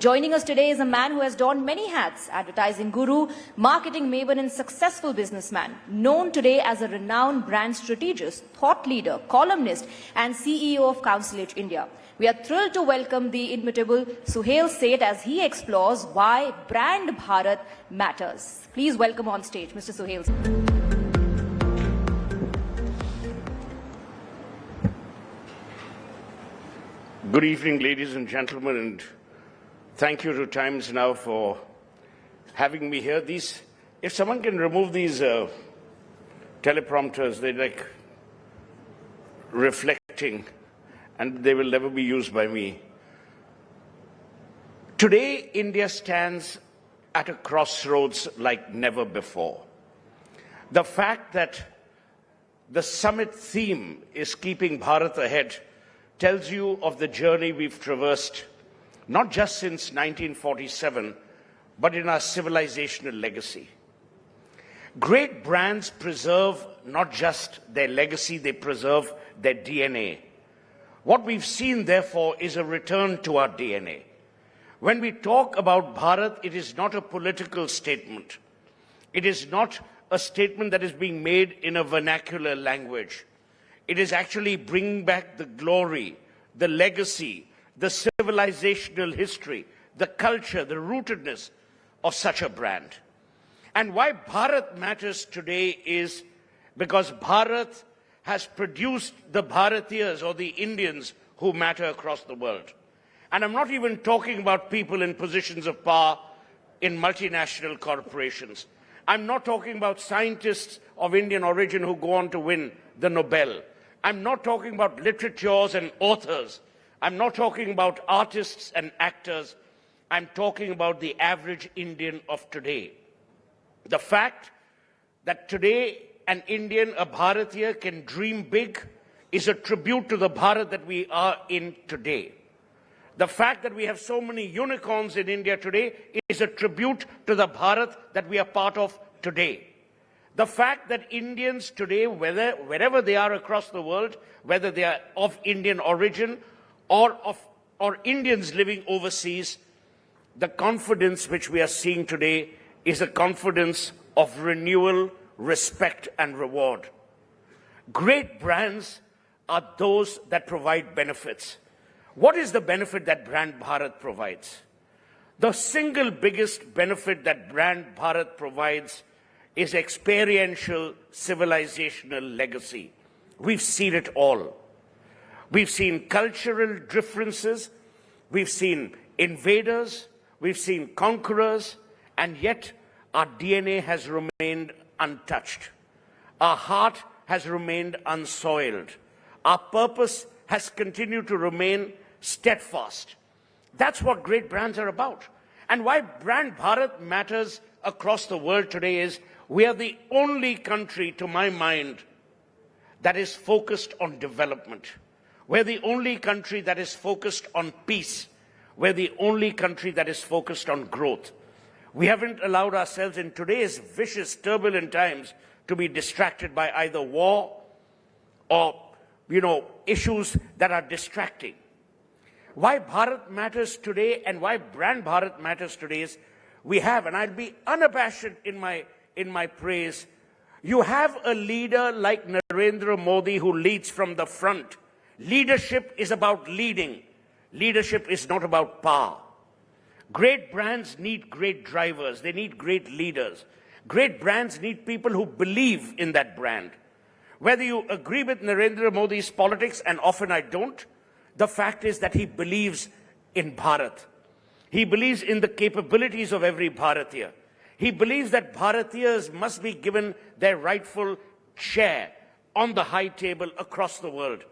Joining us today is a man who has donned many hats: advertising guru, marketing maven and successful businessman, known today as a renowned brand strategist, thought leader, columnist and CEO of Counselage India. We are thrilled to welcome the inimitable Suhel Seth as he explores why Brand Bharat matters. Please welcome on stage Mr. Suhel Seth. Good evening, ladies and gentlemen, and thank you to Times Now for having me here. If someone can remove these teleprompters, they're like reflecting, and they will never be used by me. Today, India stands at a crossroads like never before. The fact that the summit theme is keeping Bharat ahead tells you of the journey we've traversed, not just since 1947, but in our civilizational legacy. Great brands preserve not just their legacy, they preserve their DNA. What we've seen, therefore, is a return to our DNA. When we talk about Bharat, it is not a political statement. It is not a statement that is being made in a vernacular language. It is actually bringing back the glory, the legacy, the civilizational history, the culture, the rootedness of such a brand. And why Bharat matters today is because Bharat has produced the Bharatiyas, or the Indians, who matter across the world. And I'm not even talking about people in positions of power in multinational corporations. I'm not talking about scientists of Indian origin who go on to win the Nobel. I'm not talking about literatures and authors. I'm not talking about artists and actors. I'm talking about the average Indian of today. The fact that today an Indian, a Bharatiya, can dream big is a tribute to the Bharat that we are in today. The fact that we have so many unicorns in India today is a tribute to the Bharat that we are part of today. The fact that Indians today, wherever they are across the world, whether they are of Indian origin or Indians living overseas, the confidence which we are seeing today is a confidence of renewal, respect and reward. Great brands are those that provide benefits. What is the benefit that Brand Bharat provides? The single biggest benefit that Brand Bharat provides is experiential civilizational legacy. We've seen it all. We've seen cultural differences, we've seen invaders, we've seen conquerors, and yet our DNA has remained untouched. Our heart has remained unsoiled. Our purpose has continued to remain steadfast. That's what great brands are about. And why Brand Bharat matters across the world today is we are the only country, to my mind, that is focused on development. We're the only country that is focused on peace. We're the only country that is focused on growth. We haven't allowed ourselves in today's vicious, turbulent times to be distracted by either war or, issues that are distracting. Why Bharat matters today and why Brand Bharat matters today is we have, and I'll be unabashed in my praise, you have a leader like Narendra Modi who leads from the front. Leadership is about leading. Leadership is not about power. Great brands need great drivers. They need great leaders. Great brands need people who believe in that brand. Whether you agree with Narendra Modi's politics, and often I don't, the fact is that he believes in Bharat. He believes in the capabilities of every Bharatiya. He believes that Bharatiyas must be given their rightful share on the high table across the world.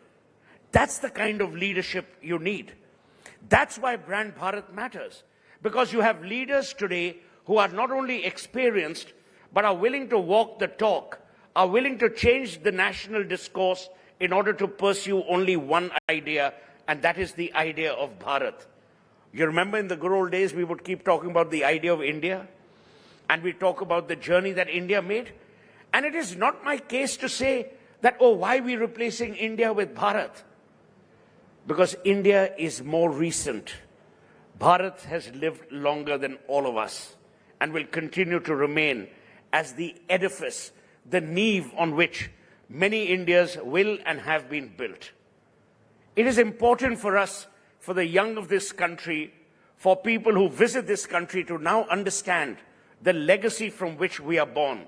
That's the kind of leadership you need. That's why Brand Bharat matters. Because you have leaders today who are not only experienced, but are willing to walk the talk, are willing to change the national discourse in order to pursue only one idea, and that is the idea of Bharat. You remember in the good old days, we would keep talking about the idea of India, and we talk about the journey that India made. And it is not my case to say that, oh, why are we replacing India with Bharat? Because India is more recent. Bharat has lived longer than all of us and will continue to remain as the edifice, the nave on which many Indias will and have been built. It is important for us, for the young of this country, for people who visit this country to now understand the legacy from which we are born.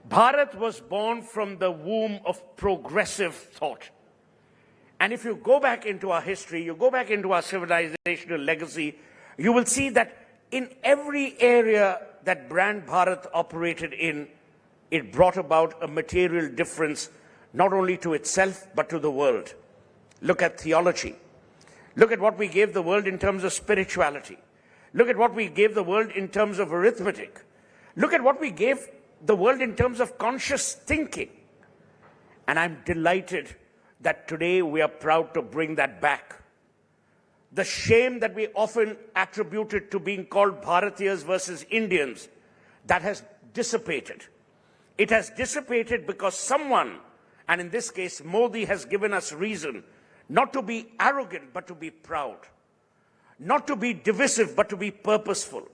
Bharat was born from the womb of progressive thought. And if you go back into our history, you go back into our civilizational legacy, you will see that in every area that Brand Bharat operated in, it brought about a material difference, not only to itself, but to the world. Look at theology. Look at what we gave the world in terms of spirituality. Look at what we gave the world in terms of arithmetic. Look at what we gave the world in terms of conscious thinking. And I'm delighted that today we are proud to bring that back. The shame that we often attributed to being called Bharatiyas versus Indians, that has dissipated. It has dissipated because someone, and in this case Modi, has given us reason not to be arrogant but to be proud. Not to be divisive but to be purposeful.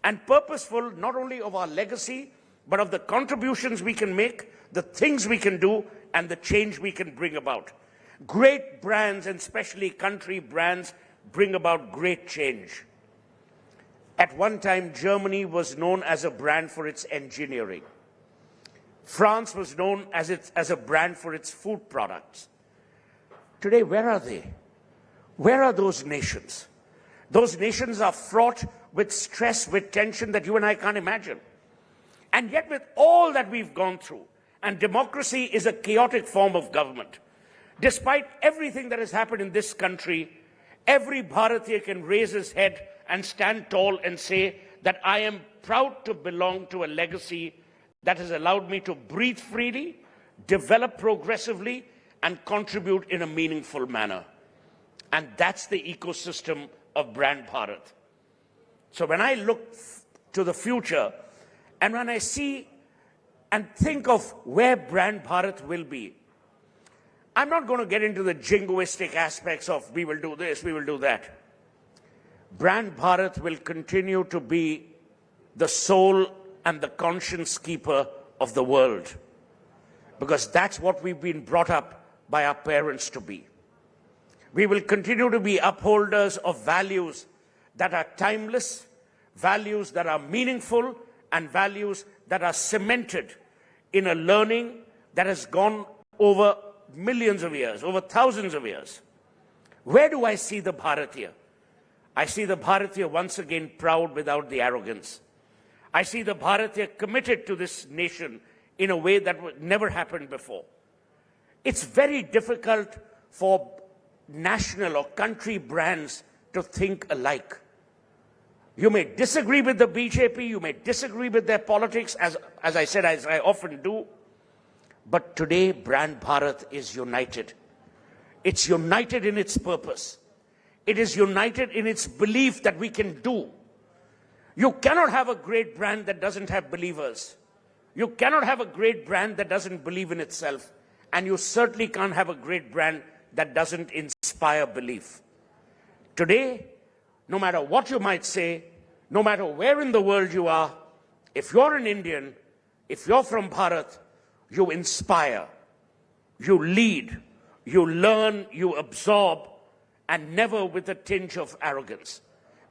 And purposeful not only of our legacy, but of the contributions we can make, the things we can do, and the change we can bring about. Great brands, and especially country brands, bring about great change. At one time, Germany was known as a brand for its engineering. France was known as a brand for its food products. Today, where are they? Where are those nations? Those nations are fraught with stress, with tension that you and I can't imagine. And yet, with all that we've gone through, and democracy is a chaotic form of government, despite everything that has happened in this country, every Bharatiya can raise his head and stand tall and say that I am proud to belong to a legacy that has allowed me to breathe freely, develop progressively, and contribute in a meaningful manner. And that's the ecosystem of Brand Bharat. So when I look to the future, and when I see and think of where Brand Bharat will be, I'm not going to get into the jingoistic aspects of we will do this, we will do that. Brand Bharat will continue to be the soul and the conscience keeper of the world, because that's what we've been brought up by our parents to be. We will continue to be upholders of values that are timeless, values that are meaningful, and values that are cemented in a learning that has gone over millions of years, over thousands of years. Where do I see the Bharatiya? I see the Bharatiya once again proud without the arrogance. I see the Bharatiya committed to this nation in a way that never happened before. It's very difficult for national or country brands to think alike. You may disagree with the BJP, you may disagree with their politics, as I said, as I often do, but today Brand Bharat is united. It's united in its purpose. It is united in its belief that we can do. You cannot have a great brand that doesn't have believers. You cannot have a great brand that doesn't believe in itself. And you certainly can't have a great brand that doesn't inspire belief. Today, no matter what you might say, no matter where in the world you are, if you're an Indian, if you're from Bharat, you inspire, you lead, you learn, you absorb, and never with a tinge of arrogance.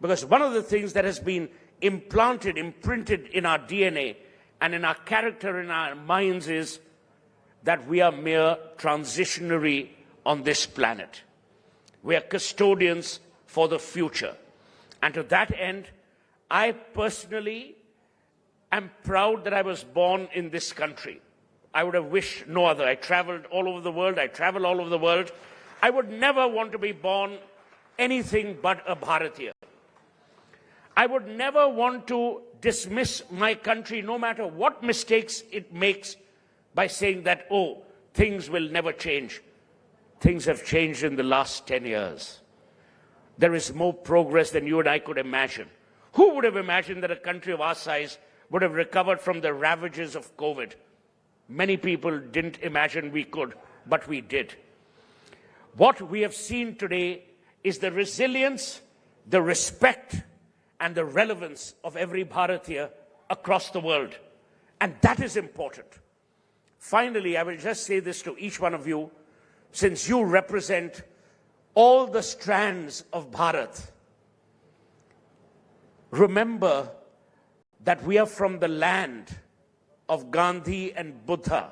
Because one of the things that has been imprinted in our DNA and in our character, in our minds, is that we are mere transitionary on this planet. We are custodians for the future. And to that end, I personally am proud that I was born in this country. I would have wished no other. I traveled all over the world. I travel all over the world. I would never want to be born anything but a Bharatiya. I would never want to dismiss my country, no matter what mistakes it makes, by saying that, oh, things will never change. Things have changed in the last 10 years. There is more progress than you and I could imagine. Who would have imagined that a country of our size would have recovered from the ravages of COVID? Many people didn't imagine we could, but we did. What we have seen today is the resilience, the respect and the relevance of every Bharatiya across the world. And that is important. Finally, I will just say this to each one of you, since you represent all the strands of Bharat. Remember that we are from the land of Gandhi and Buddha.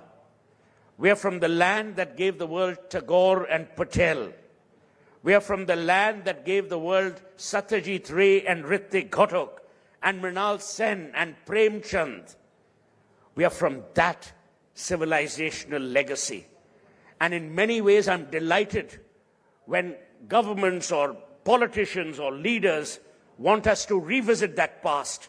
We are from the land that gave the world Tagore and Patel. We are from the land that gave the world Satyajit Ray and Ritik Ghotok and Mrinal Sen and Prem Chand. We are from that civilizational legacy. And in many ways, I'm delighted when governments or politicians or leaders want us to revisit that past.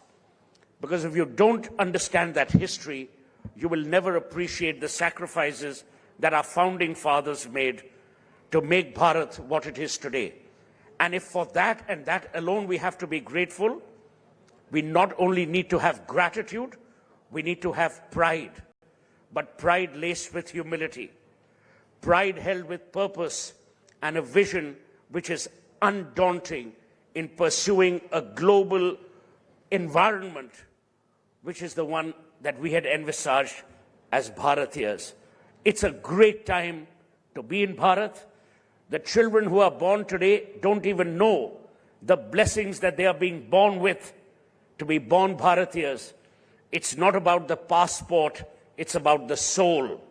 Because if you don't understand that history, you will never appreciate the sacrifices that our founding fathers made to make Bharat what it is today. And if for that and that alone we have to be grateful, we not only need to have gratitude, we need to have pride. But pride laced with humility. Pride held with purpose and a vision which is undaunting in pursuing a global environment, which is the one that we had envisaged as Bharatiyas. It's a great time to be in Bharat. The children who are born today don't even know the blessings that they are being born with to be born Bharatiyas. It's not about the passport, it's about the soul.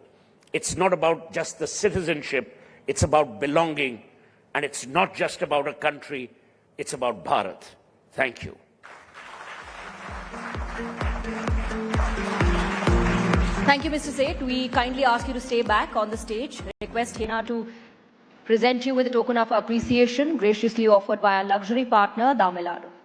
It's not about just the citizenship, it's about belonging. And it's not just about a country, it's about Bharat. Thank you. Thank you, Mr. Seth. We kindly ask you to stay back on the stage. Request Hina to present you with a token of appreciation graciously offered by our luxury partner, Tamil Nadu.